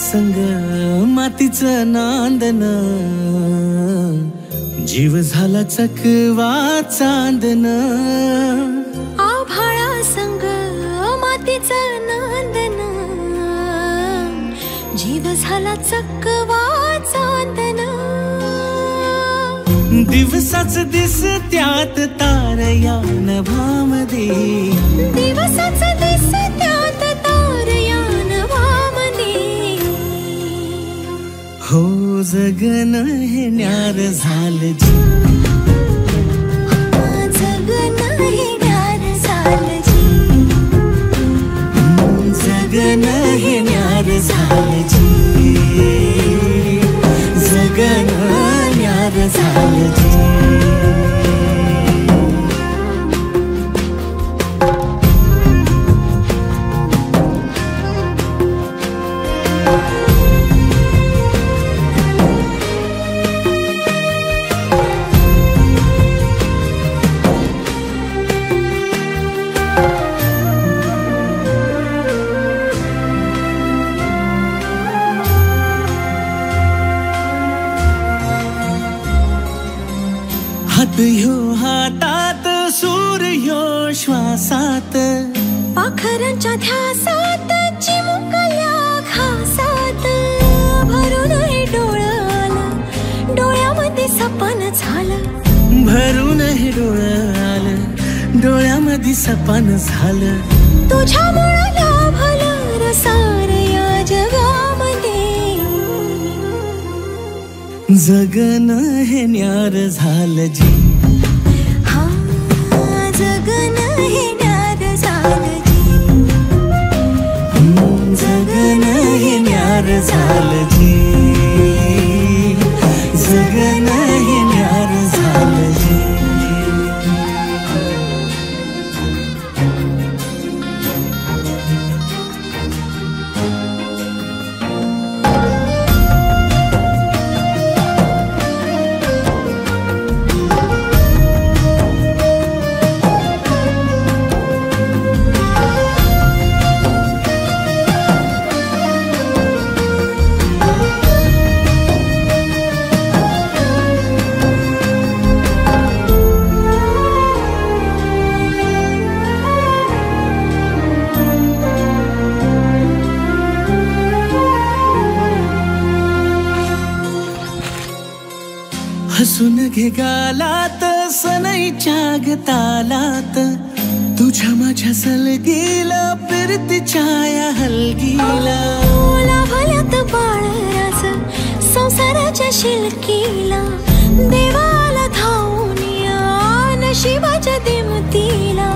संग मातीचं नांदन, जीव झाला चकवा चांदन. आभाळा संग मातीचं नांदन, जीव झाला चकवा चांदन. दिवसाच दिसत्यात तारया नभामध्ये, दिवसाच दिसत्यात तारया नभामध्ये. हो जगन हे न्यार झालं जी, जगन हे न्यार झालं जी, जगन हे न्यार झालं जी, जगन न्यार झालं जी. हात ह्यो हातात, सूर ह्यो श्वासात, पाखरांच्या ध्यासात, चिमुकल्या घासात. भरून हे डोळं आलं, डोळ्यामध्ये सपन झालं. भरून हे डोळं आलं, डोळ्यामध्ये सपन झालं. तुझ्यामुळं लाभलं रसार या जगामध्ये. जगन हे न्यार झालं जी, हा जगन हे न्यार झालं जी, जगन हे न्यार झालं जी, जगन हे न्यार झालं जी. हसून घे गालात, सनईच्या गतालात, तुझ्या माझ्या सलगीला, फिरतीच्या या हलगीला. लाभल्यात बाळराज संसाराच्या शिलकीला. देवाला धावून या नशिबाच्या दिमतीला.